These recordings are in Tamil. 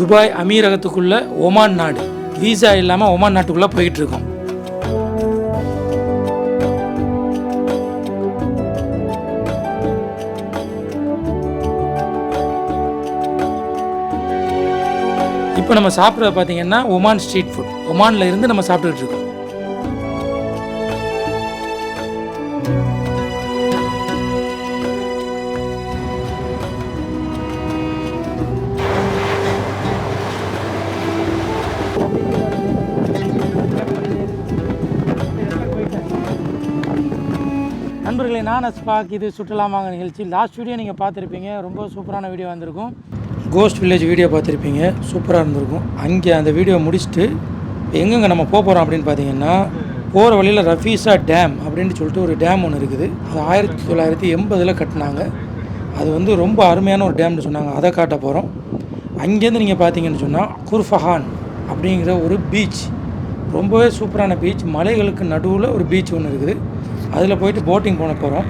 துபாய் அமீரகத்துக்குள்ளே ஒமான் நாடு வீசா இல்லாமல் ஒமான் நாட்டுக்குள்ளே போயிட்டுருக்கோம். இப்போ நம்ம சாப்பிட்றது பார்த்தீங்கன்னா ஒமான் ஸ்ட்ரீட் ஃபுட். ஒமானில் இருந்து நம்ம சாப்பிட்டுக்கிட்டு இருக்கோம். நண்பர்களே, நான் அஸ்பாக். இது சுற்றுலா வாங்க நிகழ்ச்சி. லாஸ்ட் வீடியோ நீங்கள் பார்த்துருப்பீங்க. ரொம்ப சூப்பரான வீடியோ வந்திருக்கும். கோஸ்ட் வில்லேஜ் வீடியோ பார்த்துருப்பீங்க. சூப்பராக இருந்திருக்கும். அங்கே அந்த வீடியோ முடிச்சுட்டு எங்கெங்கே நம்ம போகிறோம் அப்படின்னு பார்த்தீங்கன்னா, போகிற வழியில் ரஃபீஸா டேம் அப்படின்னு சொல்லிட்டு ஒரு டேம் ஒன்று இருக்குது. அது 1980 கட்டினாங்க. அது வந்து ரொம்ப அருமையான ஒரு டேம்னு சொன்னாங்க. அதை காட்ட போகிறோம். அங்கேருந்து நீங்கள் பார்த்தீங்கன்னு சொன்னால் குர்ஃபஹான் அப்படிங்கிற ஒரு பீச், ரொம்பவே சூப்பரான பீச். மலைகளுக்கு நடுவில் ஒரு பீச் ஒன்று இருக்குது. அதில் போயிட்டு போட்டிங் போன போகிறோம்.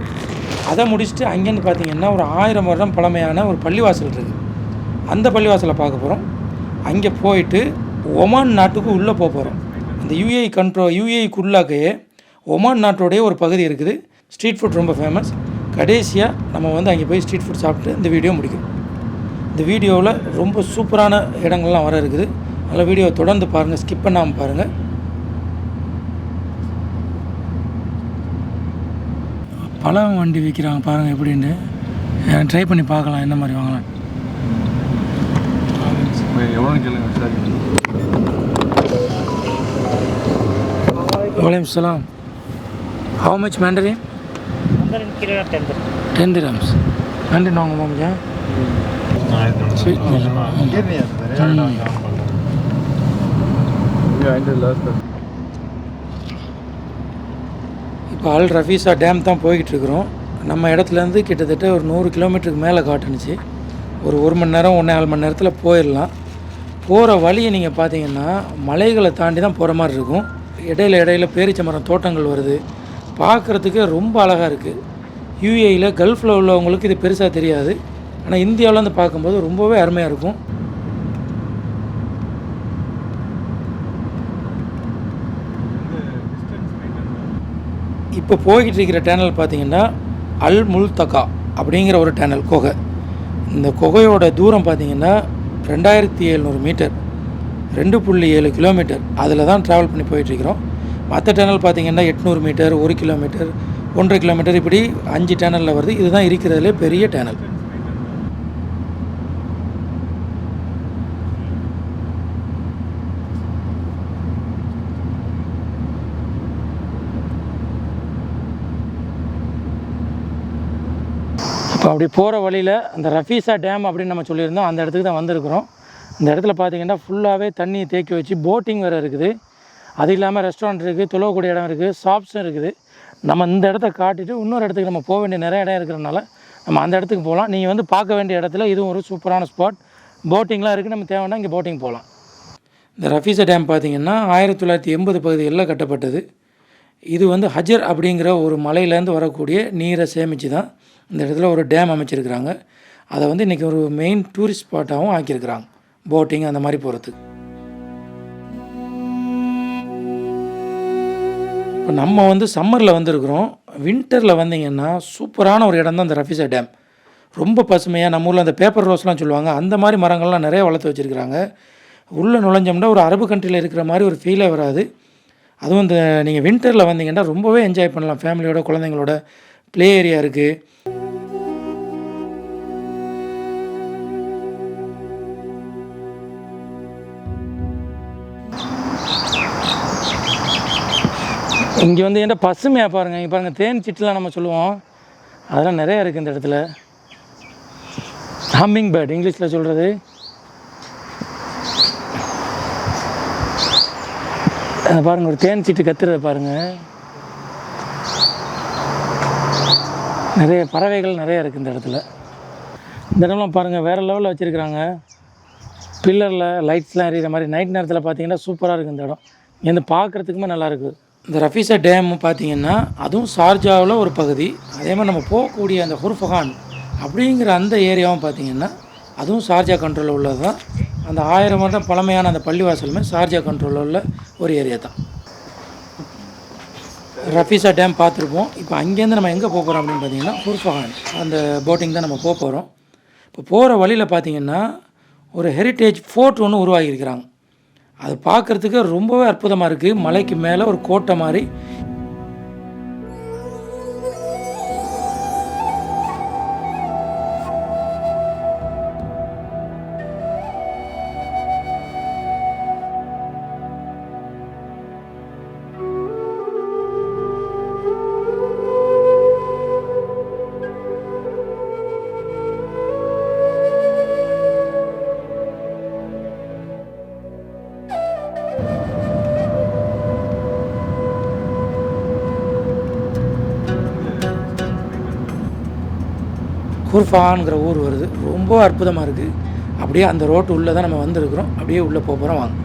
அதை முடிச்சுட்டு அங்கேருந்து பார்த்திங்கன்னா ஒரு 1000 வருடம் பழமையான ஒரு பள்ளிவாசல் இருக்குது. அந்த பள்ளிவாசலை பார்க்க போகிறோம். அங்கே போயிட்டு ஒமான் நாட்டுக்கு உள்ளே போகிறோம். அந்த யூஏஇக்குள்ளாக்கையே ஒமான் நாட்டோடைய ஒரு பகுதி இருக்குது. ஸ்ட்ரீட் ஃபுட் ரொம்ப ஃபேமஸ். கடைசியாக நம்ம வந்து அங்கே போய் ஸ்ட்ரீட் ஃபுட் சாப்பிட்டு இந்த வீடியோ முடிக்கும். இந்த வீடியோவில் ரொம்ப சூப்பரான இடங்கள்லாம் வர இருக்குது. அதனால் வீடியோவை தொடர்ந்து பாருங்கள், ஸ்கிப் பண்ணாமல் பாருங்கள். பழம் வண்டி விற்கிறாங்க பாருங்கள் எப்படின்னு. ட்ரை பண்ணி பார்க்கலாம் என்ன மாதிரி வாங்கலாம். வலைக்கம் சலாம். How much Mandarin? Mandarin kilo 10 dirhams. Mandarin வாங்க முடியா? Sweet. இப்போ அல் ரஃபீஸா டேம் தான் போய்கிட்டு இருக்கிறோம். நம்ம இடத்துலேருந்து கிட்டத்தட்ட ஒரு 100 கிலோமீட்டருக்கு மேலே காட்டுனுச்சு. ஒரு 1 மணி நேரம் 1.25 மணி நேரத்தில் போயிடலாம். போகிற வழியை நீங்கள் பார்த்தீங்கன்னா மலைகளை தாண்டி தான் போகிற மாதிரி இருக்கும். இடையில பேரிச்ச மரம் தோட்டங்கள் வருது. பார்க்குறதுக்கு ரொம்ப அழகாக இருக்குது. யூஏஇயில் கல்ஃபில் உள்ளவங்களுக்கு இது பெருசாக தெரியாது. ஆனால் இந்தியாவில் வந்து பார்க்கும்போது ரொம்பவே அருமையாக இருக்கும். இப்போ போய்கிட்டு இருக்கிற டேனல் பார்த்திங்கன்னா அல் முல்தகா அப்படிங்கிற ஒரு டேனல் குகை. இந்த குகையோட தூரம் பார்த்திங்கன்னா 2700 மீட்டர், 2.7 கிலோமீட்டர். அதில் தான் ட்ராவல் பண்ணி போயிட்டுருக்கிறோம். மற்ற டேனல் பார்த்திங்கன்னா 800 மீட்டர், 1 கிலோமீட்டர், 1.5 கிலோமீட்டர், இப்படி 5 டேனலில் வருது. இதுதான் இருக்கிறதுலே பெரிய டேனல். இப்போ அப்படி போகிற வழியில் அந்த ரஃபீஸா டேம் அப்படின்னு நம்ம சொல்லியிருந்தோம். அந்த இடத்துக்கு தான் வந்திருக்கிறோம். இந்த இடத்துல பார்த்திங்கன்னா ஃபுல்லாகவே தண்ணியை தேக்கி வச்சு போட்டிங் வேறு இருக்குது. அது இல்லாமல் ரெஸ்டாரண்ட் இருக்குது, தொழக்கூடிய இடம் இருக்குது, ஷாப்ஸும் இருக்குது. நம்ம இந்த இடத்த காட்டிட்டு இன்னொரு இடத்துக்கு நம்ம போக வேண்டிய நிறைய இடம் இருக்கிறனால நம்ம அந்த இடத்துக்கு போகலாம். நீங்கள் வந்து பார்க்க வேண்டிய இடத்துல இதுவும் ஒரு சூப்பரான ஸ்பாட். போட்டிங்லாம் இருக்குது. நம்ம தேவைன்னா இங்கே போட்டிங் போகலாம். இந்த ரஃபீஸா டேம் பார்த்திங்கன்னா 1980 பகுதிகளில் கட்டப்பட்டது. இது வந்து ஹஜர் அப்படிங்கிற ஒரு மலையிலேருந்து வரக்கூடிய நீரை சேமித்து தான் இந்த இடத்துல ஒரு டேம் அமைச்சிருக்கிறாங்க. அதை வந்து இன்றைக்கி ஒரு மெயின் டூரிஸ்ட் ஸ்பாட்டாகவும் ஆக்கியிருக்கிறாங்க, போட்டிங் அந்த மாதிரி போகிறதுக்கு. இப்போ நம்ம வந்து சம்மரில் வந்திருக்கிறோம். வின்டரில் வந்தீங்கன்னா சூப்பரான ஒரு இடம் தான் இந்த ரஃபீஸா டேம். ரொம்ப பசுமையாக, நம்ம ஊரில் அந்த பேப்பர் ரோஸ்லாம் சொல்லுவாங்க, அந்த மாதிரி மரங்கள்லாம் நிறைய வளர்த்து வச்சுருக்கிறாங்க. உள்ளே நுழைஞ்சோம்னா ஒரு அரபு கண்ட்ரியில் இருக்கிற மாதிரி ஒரு ஃபீலே வராது. அதுவும் இந்த நீங்கள் வின்டரில் வந்தீங்கன்னா ரொம்பவே என்ஜாய் பண்ணலாம். ஃபேமிலியோட, குழந்தைங்களோட ப்ளே ஏரியா இருக்குது. இங்கே வந்து என்ன பசுமையாக பாருங்கள். இங்கே பாருங்கள், தேன் சிட்டுலாம் நம்ம சொல்லுவோம், அதெல்லாம் நிறையா இருக்குது இந்த இடத்துல. ஹம்மிங் பேர்ட் இங்கிலீஷில் சொல்கிறது. அதை பாருங்கள், ஒரு தேன் சிட்டு கத்துறதை பாருங்கள். நிறைய பறவைகள் நிறைய இருக்குது இந்த இடத்துல. இந்த இடம்லாம் பாருங்கள், வேறு லெவலில் வச்சுருக்குறாங்க. பில்லரில் லைட்ஸ்லாம் எரியிற மாதிரி நைட் நேரத்தில் பார்த்தீங்கன்னா சூப்பராக இருக்குது இந்த இடம். இங்கேருந்து பார்க்குறதுக்குமே நல்லாயிருக்கு. இந்த ரஃபீஸா டேம் பார்த்திங்கன்னா அதுவும் ஷார்ஜாவில் ஒரு பகுதி. அதே மாதிரி நம்ம போகக்கூடிய அந்த குர்ஃபஹான் அப்படிங்கிற அந்த ஏரியாவும் பார்த்திங்கன்னா அதுவும் ஷார்ஜா கண்ட்ரோலில் உள்ளது தான். அந்த 1000 வருடம் பழமையான அந்த பள்ளிவாசலுமே ஷார்ஜா கண்ட்ரோலில் உள்ள ஒரு ஏரியா தான். ரஃபீஸா டேம் பார்த்துருப்போம். இப்போ அங்கேருந்து நம்ம எங்கே போக போகிறோம் அப்படின்னு பார்த்தீங்கன்னா ஃபுர்ஃபஹான் அந்த போட்டிங் தான் நம்ம போக போகிறோம். இப்போ போகிற வழியில் பார்த்திங்கன்னா ஒரு ஹெரிட்டேஜ் ஃபோர்ட் ஒன்று உருவாகியிருக்கிறாங்க. அது பார்க்குறதுக்கு ரொம்பவே அற்புதமாக இருக்குது. மலைக்கு மேலே ஒரு கோட்டை மாதிரி. ஃபுர்ஃபஹான்ங்கிற ஊர் வருது. ரொம்ப அற்புதமாக இருக்குது. அப்படியே அந்த ரோட்டு உள்ளே தான் நம்ம வந்திருக்கிறோம். அப்படியே உள்ளே போகிறோம் வாங்க.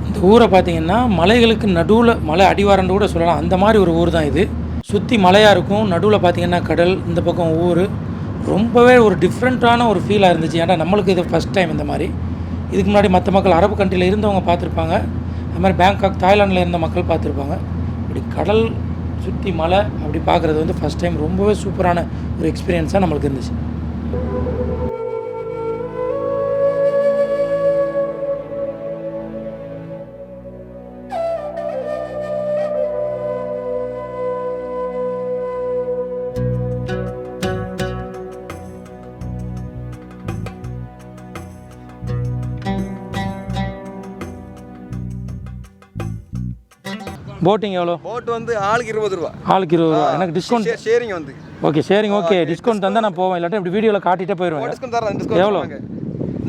இந்த ஊரை பார்த்திங்கன்னா மலைகளுக்கு நடுவில், மலை அடிவாரண்டு கூட சொல்லலாம், அந்த மாதிரி ஒரு ஊர் தான் இது. சுற்றி மலையாக இருக்கும், நடுவில் பார்த்திங்கன்னா கடல், இந்த பக்கம் ஊர். ரொம்பவே ஒரு டிஃப்ரெண்ட்டான ஒரு ஃபீலாக இருந்துச்சு. ஏன்னா நம்மளுக்கு இது ஃபஸ்ட் டைம் இந்த மாதிரி. இதுக்கு முன்னாடி மற்ற மக்கள் அரபு கண்ட்ரியில் இருந்தவங்க பார்த்துருப்பாங்க, அது மாதிரி பேங்காக் தாய்லாண்டில் இருந்த மக்கள் பார்த்துருப்பாங்க. இப்படி கடல் சுற்றி மலை அப்படி பார்க்குறது வந்து ஃபஸ்ட் டைம். ரொம்பவே சூப்பரான ஒரு எக்ஸ்பீரியன்ஸாக நம்மளுக்கு இருந்துச்சு. போட்டிங் எவ்வளோ? போட் வந்து ஆளுக்கு 20 ரூபா. ஆளுக்கு 20 ரூபா. எனக்கு டிஸ்கவுண்ட் ஷேரிங் வந்து ஓகே. Sharing okay. டிஸ்கவுண்ட் தந்தால் நான் போவேன், இல்லாட்டி இப்படி வீடியோவில் காட்டிகிட்டே போயிடுவேன். டிஸ்கவுண்ட் தரேன். டிஸ்கவுண்ட் எவ்வளோ?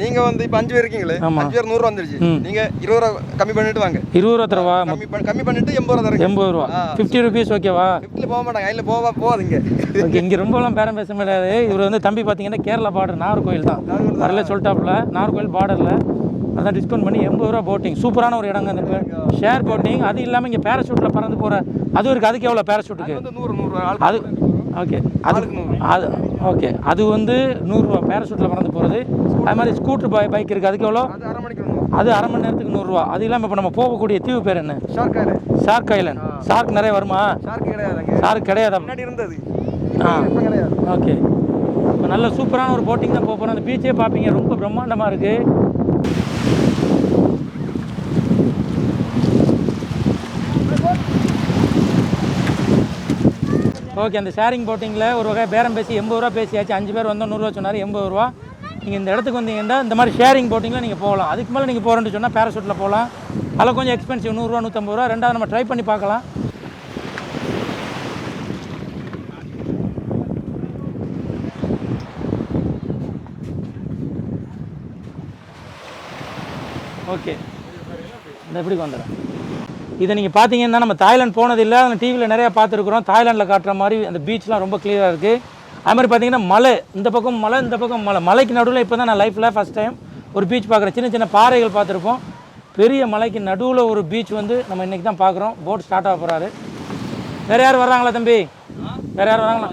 நீங்கள் வந்து இப்போ 5 பேர் இருக்கீங்களே, 5 பேர் 100 ரூபா வந்துருச்சு. நீங்கள் 20 ரூபா கம்மி பண்ணிட்டு வாங்க. 20 ரூபா தரவா? கம்மி பண்ணிட்டு 80 ரூபா தரேன். 80 ரூபா. 50 ருபீஸ் ஓகேவா? 50 போக மாட்டாங்க, அதில் போகாதீங்க. ஓகே. இங்கே ரொம்பலாம் பேரம் பேச முடியாது. இவர் வந்து தம்பி பார்த்தீங்கன்னா கேரளா பார்டர் நாகர்கோயில் தான் வரல சொல்லிட்டாப்புல. நாகர்கோயில் பார்டரில் அதான் டிஸ்கவுண்ட் பண்ணி 80 ரூபா போட்டிங். சூப்பரான ஒரு இடங்க அந்த ஷேர் போட்டிங். அது இல்லாமல் இங்கே பேராஷூட்டில் பறந்து போகிற அதுவும் இருக்குது. அதுக்கு எவ்வளோ பேராஷூட்டுக்கு? அது ஓகே. அது ஓகே. அது வந்து 100 ரூபா பேராஷூட்டில் பறந்து போகிறது. அது மாதிரி ஸ்கூட்டர் பைக் இருக்குது. அதுக்கு எவ்வளோ? அது அரை மணி நேரத்துக்கு 100 ரூபா. அது இல்லாமல் இப்போ நம்ம போகக்கூடிய தீவு பேர் என்ன? Shark Island. ஷார்க் நிறைய வருமா? ஷார்க் கிடையாது. ஓகே. இப்போ நல்ல சூப்பரான ஒரு போட்டிங் தான் போக போகிறோம். அந்த பீச்சே பார்ப்பீங்க, ரொம்ப பிரம்மாண்டமாக இருக்குது. ஓகே. அந்த ஷேரிங் போட்டிங்கில் ஒரு வகை பேரம் பேசி 80 ரூபா பேசியாச்சு. 5 பேர் வந்தால் 100 ரூபா சொன்னார். 80 ரூபா. நீங்கள் இந்த இடத்துக்கு வந்தீங்கன்னா இந்த மாதிரி ஷேரிங் போட்டிங்கில் நீங்கள் போகலாம். அதுக்கு மேலே நீங்கள் போகிறேன்னு சொன்னால் பேராஷூட்டில் போகலாம். அதில் கொஞ்சம் எக்ஸ்பென்சிவ், 100 ரூபா 150 ரூபா. ரெண்டாவது நம்ம ட்ரை பண்ணி பார்க்கலாம். ஓகே. இந்த எப்படி வந்துடுறேன். இதை நீங்கள் பார்த்தீங்கன்னா நம்ம தாய்லாந்து போனதில்லை, அதில் டிவியில் நிறையா பார்த்துருக்குறோம். தாய்லாண்டில் காட்டுற மாதிரி அந்த பீச்லாம் ரொம்ப கிளியராக இருக்குது. அது மாதிரி பார்த்தீங்கன்னா மலை, இந்த பக்கம் மலை, இந்த பக்கம் மலை. மலைக்கு நடுவில் இப்போ தான் நான் லைஃப்பில் ஃபஸ்ட் டைம் ஒரு பீச் பார்க்குறேன். சின்ன சின்ன பாறைகள் பார்த்துருப்போம். பெரிய மலைக்கு நடுவில் ஒரு பீச் வந்து நம்ம இன்றைக்கி தான் பார்க்குறோம். போட் ஸ்டார்ட் ஆக போகிறாரு. வேறு யாரும் வர்றாங்களா தம்பி? வேறு யாரும் வராங்களா?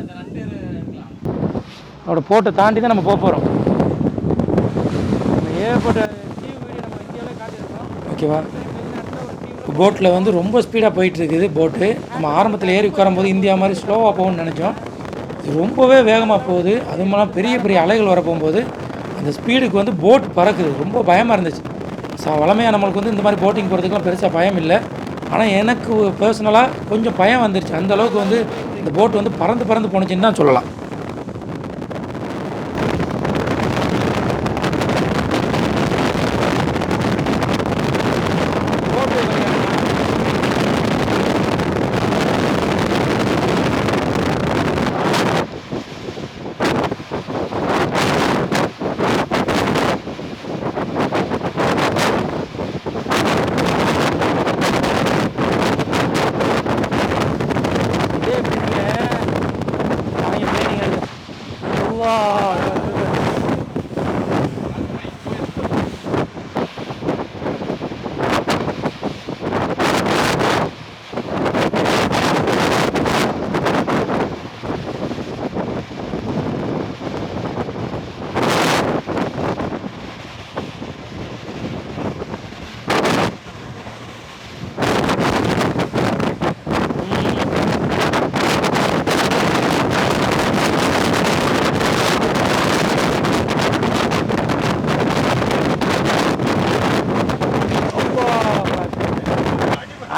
அவரோட போட்டை தாண்டி தான் நம்ம போக போகிறோம். ஏற்பட்ட தீவு வீடியோ நம்ம இந்தியாவிலே காட்டியிருக்கோம். ஓகேவா? போட்டில் வந்து ரொம்ப ஸ்பீடாக போயிட்டுருக்குது போட்டு. நம்ம ஆரம்பத்தில் ஏறி உட்காரும்போது இந்தியா மாதிரி ஸ்லோவாக போகும்னு நினச்சோம். இது ரொம்பவே வேகமாக போகுது. அது மூலம் பெரிய பெரிய அலைகள் வர போகும்போது அந்த ஸ்பீடுக்கு வந்து போட் பறக்குது. ரொம்ப பயமாக இருந்துச்சு. வளமையாக நம்மளுக்கு வந்து இந்த மாதிரி போட்டிங் போகிறதுக்குலாம் பெருசாக பயம் இல்லை. ஆனால் எனக்கு பர்சனலாக கொஞ்சம் பயம் வந்துருச்சு. அந்தளவுக்கு வந்து இந்த போட் வந்து பறந்து பறந்து போணுச்சுன்னு தான் சொல்லலாம்.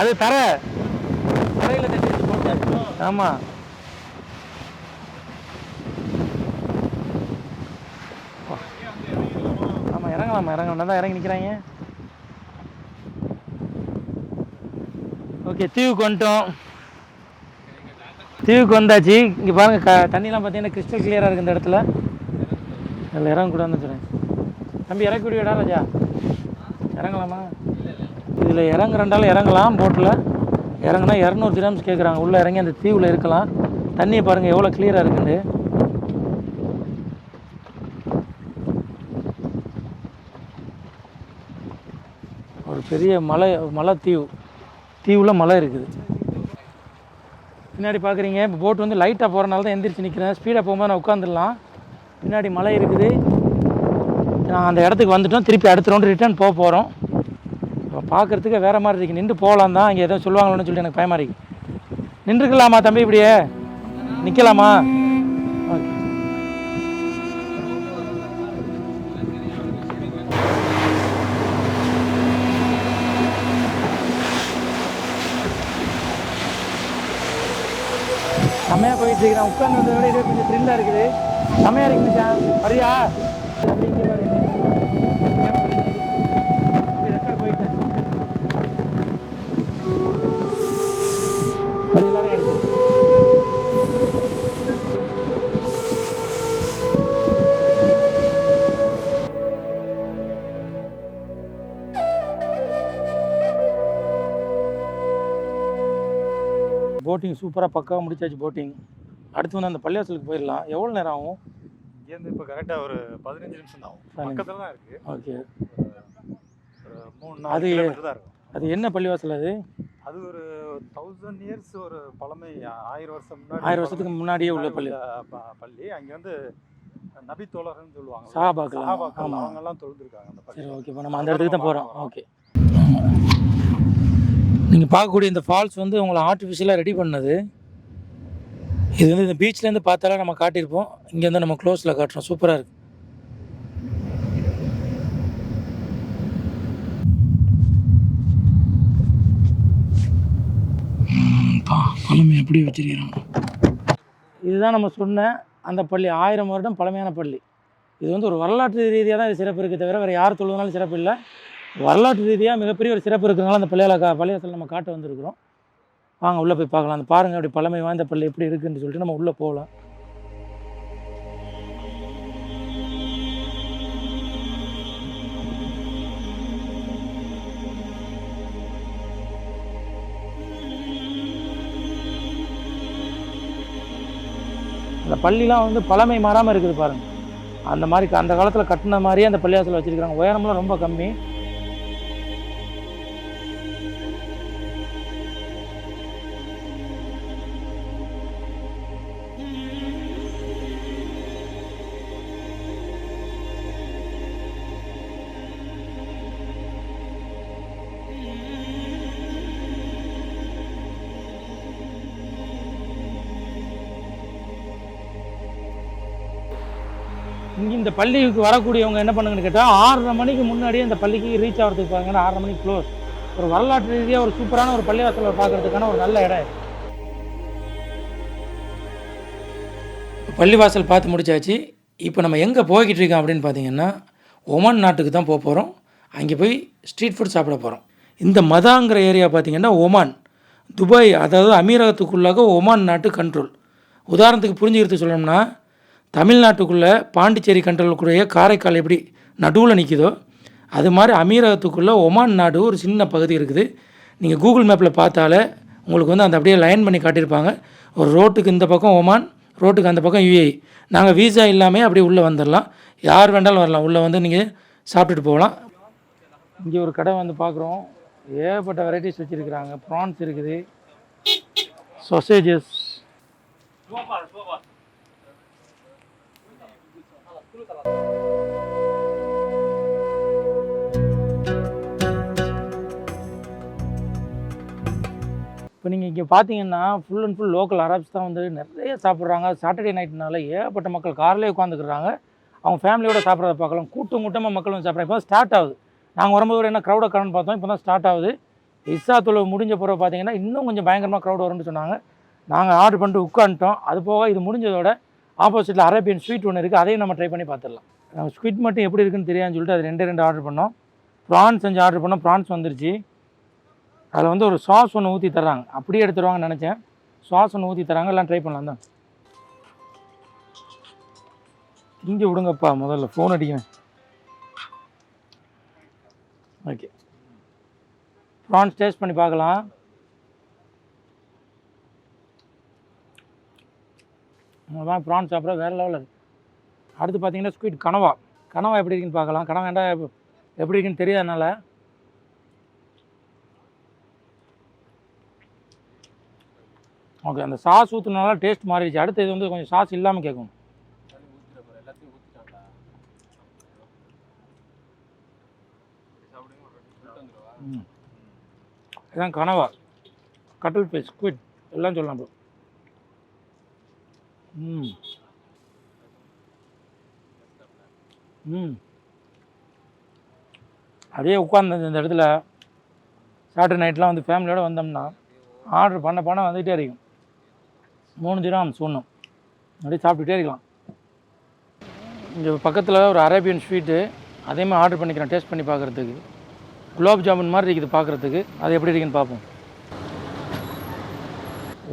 அது தரையில் தட்டி போட்டேன். ஆமாம், ஆமாம், இறங்கலாம் தான் இறங்கி நிற்கிறாங்க. ஓகே, தீவுக்கு வந்துட்டோம். தீவுக்கு வந்தாச்சு. இங்கே பாருங்கள், தண்ணிலாம் பார்த்தீங்கன்னா கிறிஸ்டல் கிளியராக இருக்குது இந்த இடத்துல. அதில் இறங்கக்கூடாதுன்னு சொல்கிறேன். தம்பி இறக்கி விடுவிடா ராஜா. இறங்கலாமா? இதில் இறங்குறண்டாலும் இறங்கலாம். போட்டில் இறங்குனா 200 திரம்ஸ் கேட்குறாங்க. உள்ளே இறங்கி அந்த தீவில் இருக்கலாம். தண்ணியை பாருங்கள் எவ்வளோ கிளியராக இருக்குது. ஒரு பெரிய மலை தீவில் மலை இருக்குது. பின்னாடி பார்க்குறீங்க. இப்போ போட் வந்து லைட்டாக போகிறனால தான் எந்திரிச்சு நிற்கிறேன். ஸ்பீடாக போகும்போது நான் உட்காந்துடலாம். பின்னாடி மலை இருக்குது. நான் அந்த இடத்துக்கு வந்துட்டோம். திருப்பி அடுத்த ரவுண்டு ரிட்டர்ன் போகிறோம். இப்போ பார்க்குறதுக்கு வேறு மாதிரி இருக்குது. நின்று போகலாம் தான். இங்கே எதுவும் சொல்லுவாங்களோன்னு சொல்லிட்டு எனக்கு பயமாக இருக்குது. நின்றுக்கலாமா தம்பி? இப்படியே நிற்கலாமா? ஓகே. செம்மையாக போயிட்டு இருக்கிறேன். உட்காந்து வந்ததை விட இதே கொஞ்சம் த்ரில்லாக இருக்குது. செம்மையாக இருக்குங்க சார். வரியா? ரெக்கார்ட் போயிட்டேன். எல்லாரும் எடுத்து போட்டிங் சூப்பராக பக்காவாக முடிச்சாச்சு. போட்டிங் அடுத்து வந்து அந்த பள்ளிவாசலுக்கு போயிடலாம். எவ்வளோ நேரம் ஆகும்? இங்கேருந்து இப்போ கரெக்டாக ஒரு 15 நிமிஷம் தான் ஆகும். பக்கத்தில் தான் இருக்குது. ஓகே. ஒரு 3-4 கிலோமீட்டர் தான் இருக்கும். அது என்ன பள்ளிவாசல் அது? அது ஒரு 1000 இயர்ஸ் ஒரு பழமை. 1000 வருஷம் முன்னாடி, 1000 வருஷத்துக்கு முன்னாடியே உள்ள பள்ளி. அங்கே வந்து நபி தோழர்னு சொல்லுவாங்க. சஹாபாக்கள். ஆமாம், அவங்கெல்லாம் தொழுதுருக்காங்க அந்த பள்ளி. சரி, ஓகே. இப்போ நம்ம அந்த இடத்துக்கு தான் போகிறோம். ஓகே. நீங்கள் பார்க்கக்கூடிய இந்த ஃபால்ஸ் வந்து உங்களை ஆர்டிஃபிஷியலாக ரெடி பண்ணது. இது வந்து இந்த பீச்லேருந்து பார்த்தாலே நம்ம காட்டியிருப்போம். இங்கேருந்து நம்ம க்ளோஸில் காட்டுறோம். சூப்பராக இருக்குது. பழமை எப்படி வச்சிருக்கிறோம். இதுதான் நம்ம சொன்ன அந்த பள்ளி. 1000 வருடம் பழமையான பள்ளி. இது வந்து ஒரு வரலாற்று ரீதியாக தான் இது சிறப்பு இருக்குது தவிர வேறு யார் தொழுதுனாலும் சிறப்பு இல்லை. வரலாற்று ரீதியாக மிகப்பெரிய ஒரு சிறப்பு இருக்கிறதுனால அந்த பள்ளிவாசல் நம்ம காட்ட வந்திருக்கிறோம். வாங்க உள்ளே போய் பார்க்கலாம். அந்த பாருங்கள் அப்படி பழமை வாய்ந்த பள்ளி எப்படி இருக்குன்னு சொல்லிட்டு நம்ம உள்ளே போகலாம். அந்த பள்ளிலாம் வந்து பழமை மாறாமல் இருக்குது பாருங்கள். அந்த மாதிரி அந்த காலத்தில் கட்டின மாதிரியே அந்த பள்ளிவாசல் வச்சுருக்காங்க. உயரம்லாம் ரொம்ப கம்மி. இங்கே இந்த பள்ளிக்கு வரக்கூடியவங்க என்ன பண்ணுங்கன்னு கேட்டால் 6:30 மணிக்கு முன்னாடியே இந்த பள்ளிக்கு ரீச் ஆகிறதுக்கு பாருங்கன்னா 6:30 மணிக்கு க்ளோஸ். ஒரு வரலாற்று ரீதியாக ஒரு சூப்பரான ஒரு பள்ளிவாசலை பார்க்குறதுக்கான ஒரு நல்ல இடம். பள்ளிவாசல் பார்த்து முடிச்சாச்சு. இப்போ நம்ம எங்கே போய்கிட்டு இருக்கோம் அப்படின்னு பார்த்தீங்கன்னா ஒமான் நாட்டுக்கு தான் போக போகிறோம். அங்கே போய் ஸ்ட்ரீட் ஃபுட் சாப்பிட போகிறோம். இந்த மதாங்கிற ஏரியா பார்த்திங்கன்னா ஒமான், துபாய், அதாவது அமீரகத்துக்குள்ளாக ஒமான் நாட்டு கண்ட்ரோல். உதாரணத்துக்கு புரிஞ்சுக்கிறதுக்கு சொல்லணும்னா தமிழ்நாட்டுக்குள்ளே பாண்டிச்சேரி கண்ட்ரோலுக்குரிய காரைக்கால் எப்படி நடுவில் நிற்குதோ அது மாதிரி அமீரகத்துக்குள்ளே ஒமான் நாடு ஒரு சின்ன பகுதி இருக்குது. நீங்கள் கூகுள் மேப்பில் பார்த்தாலே உங்களுக்கு வந்து அந்த அப்படியே லைன் பண்ணி காட்டியிருப்பாங்க. ஒரு ரோட்டுக்கு இந்த பக்கம் ஒமான், ரோட்டுக்கு அந்த பக்கம் யுஏஇ. நாங்கள் வீசா இல்லாமல் அப்படியே உள்ளே வந்துடலாம். யார் வேண்டாலும் வரலாம். உள்ளே வந்து நீங்கள் சாப்பிட்டுட்டு போகலாம். இங்கே ஒரு கடை வந்து பார்க்குறோம். ஏகப்பட்ட வெரைட்டிஸ் வச்சுருக்குறாங்க. ப்ரான்ஸ் இருக்குது, சொசேஜஸ். இப்போ நீங்கள் இங்கே பார்த்தீங்கன்னா full and full local Arabs தான் வந்து நிறைய சாப்பிட்றாங்க. சாட்டர்டே நைட்னால ஏகப்பட்ட மக்கள் கார்லேயே உட்காந்துக்கிறாங்க. அவங்க ஃபேமிலியோட சாப்பிட்றத பார்க்கலாம். கூட்டமாக மக்கள் வந்து சாப்பிட்றாங்க. இப்போ தான் ஸ்டார்ட் ஆகுது. நாங்கள் வரும்போது என்ன க்ரௌடாக காரணம் பார்த்தோம். இப்போ தான் ஸ்டார்ட் ஆகுது. இஸ்ஸா தொழுகை முடிஞ்ச பிறகு பார்த்தீங்கன்னா இன்னும் கொஞ்சம் பயங்கரமாக க்ரௌட் வரும்னு சொன்னாங்க. நாங்கள் ஆர்டர் பண்ணிட்டு உட்காந்துட்டோம். அது போக இது முடிஞ்சதோட ஆப்போசிட்டில் அரேபியன் ஸ்வீட் ஒன்று இருக்குது, அதையும் நம்ம ட்ரை பண்ணி பார்த்துடலாம். ஸ்வீட் மட்டும் எப்படி இருக்குன்னு தெரியாதுன்னு சொல்லிட்டு அது 2 ஆர்டர் பண்ணோம். ப்ரான்ஸ் செஞ்சு ஆர்டர் பண்ணோம், ப்ரான்ஸ் வந்துருச்சு. அதில் வந்து ஒரு சாஸ் ஒன்று ஊற்றி தர்றாங்க, அப்படியே எடுத்துருவாங்கன்னு நினச்சேன். சாஸ் ஒன்று ஊற்றி தராங்க, எல்லாம் ட்ரை பண்ணலாம் தான். இங்கே விடுங்கப்பா, முதல்ல ஃபோன் அடிக்கிறேன். ஓகே, ப்ரான்ஸ் டேஸ்ட் பண்ணி பார்க்கலாம். அதான் ப்ரான்ஸ் சாப்பிட்ற வேறு லெவலில் இருக்குது. அடுத்து பார்த்தீங்கன்னா ஸ்வீட் கனவா. கனவா எப்படி இருக்குன்னு பார்க்கலாம். கனவா ஏன்டா எப்படி இருக்குன்னு தெரியாதனால ஓகே, அந்த சாஸ் ஊற்றுனால டேஸ்ட் மாறிடுச்சு. அடுத்து இது வந்து கொஞ்சம் சாஸ் இல்லாமல் கேட்கும். இதுதான் கனவா, கட்டல் ஃபிஷ், ஸ்குவிட் எல்லாம் சொல்லலாம் ப்ரோ. அதே உட்காந்து இந்த இடத்துல சாட்டர்டே நைட்லாம் வந்து ஃபேமிலியோடு வந்தோம்னா ஆர்டர் பண்ண வந்துகிட்டே இருக்கும். 3 திராம்ஸ் ஒன்றும் அப்படியே சாப்பிட்டுட்டே இருக்கலாம். இங்கே பக்கத்தில் ஒரு அரேபியன் ஸ்வீட்டு, அதேமாதிரி ஆர்டர் பண்ணிக்கிறேன் டேஸ்ட் பண்ணி பார்க்குறதுக்கு. குலோப் ஜாமுன் மாதிரி இருக்குது பார்க்குறதுக்கு, அது எப்படி இருக்குன்னு பார்ப்போம்.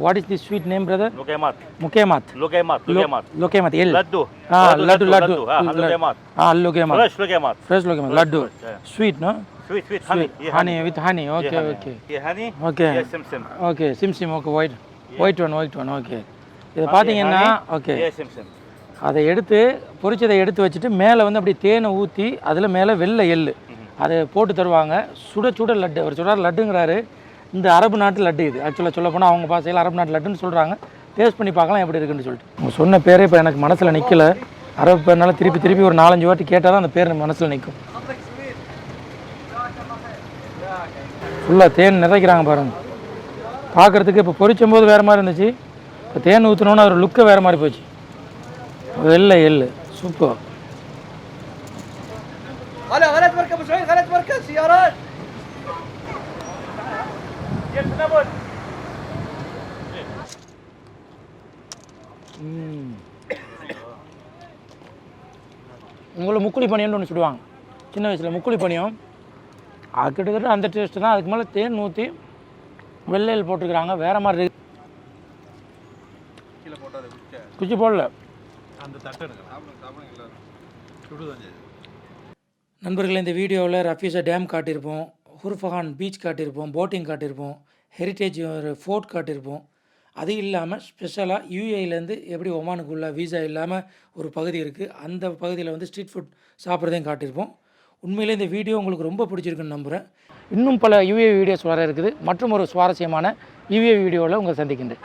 What is this sweet name, brother? Lukemat. Mukemat. Lukemat. L. Laddu. Laddu. Lukemat. Lukemat. Fresh lukemat. Fresh Lukemat. Laddu. Sweet, no? Sweet, honey. Honey with honey. Okay, okay. Yeah, honey. Okay. Yeah, simsim. Okay, simsim. Okay, white one. Okay. இதை பார்த்தீங்கன்னா ஓகே, அதை எடுத்து பொரிச்சதை எடுத்து வச்சுட்டு மேலே வந்து அப்படி தேனை ஊற்றி அதில் மேலே வெள்ளை எள்ளு அதை போட்டு தருவாங்க. சுட லட்டு. அவர் சொல்கிறார் லட்டுங்கிறாரு. இந்த அரபு நாட்டு லட்டு இது. ஆக்சுவலாக சொல்ல போனால் அவங்க பாசையில் அரபு நாட்டு லட்டுன்னு சொல்கிறாங்க. டேஸ்ட் பண்ணி பார்க்கலாம் எப்படி இருக்குன்னு சொல்லிட்டு. அவங்க சொன்ன பேரே இப்போ எனக்கு மனசில் நிற்கலை. அரபு பேர்னால திருப்பி ஒரு 4-5 வாட்டி கேட்டால் தான் அந்த பேர் மனசில் நிற்கும். ஃபுல்லாக தேன் நிறைக்கிறாங்க பாருங்கள். பார்க்குறதுக்கு இப்போ பொரிச்சும்போது வேறு மாதிரி இருந்துச்சு, இப்போ தேன் ஊற்றினோன்னு ஒரு லுக்கை வேறு மாதிரி போச்சு. வெள்ளை எள்ளு சூப்பர். உங்களை முக்குளி பனியம்னு ஒன்று சுடுவாங்க சின்ன வயசில். முக்குளி பனியம் அது கிட்டத்தட்ட அந்த டேஸ்ட்டு தான். அதுக்கு மேலே தேன் ஊற்றி வெள்ளையில் போட்டுருக்குறாங்க, வேறு மாதிரி இருக்கு. குச்சி போடல. நண்பர்களே, இந்த வீடியோவில் ரஃபீஸா டேம் காட்டியிருப்போம், ஹுர்ஃபஹான் பீச் காட்டியிருப்போம், போட்டிங் காட்டியிருப்போம், ஹெரிட்டேஜ் ஒரு ஃபோர்ட் காட்டியிருப்போம். அது இல்லாமல் ஸ்பெஷலாக யூஏலேருந்து எப்படி ஒமானுக்குள்ளே வீசா இல்லாமல் ஒரு பகுதி இருக்குது, அந்த பகுதியில் வந்து ஸ்ட்ரீட் ஃபுட் சாப்பிட்றதையும் காட்டியிருப்போம். உண்மையிலே இந்த வீடியோ உங்களுக்கு ரொம்ப பிடிச்சிருக்குன்னு நம்புகிறேன். இன்னும் பல யூஏ வீடியோஸ் வர இருக்குது. மற்றும் ஒரு சுவாரஸ்யமான யூஏ வீடியோவில் உங்களை சந்திக்கின்றேன்.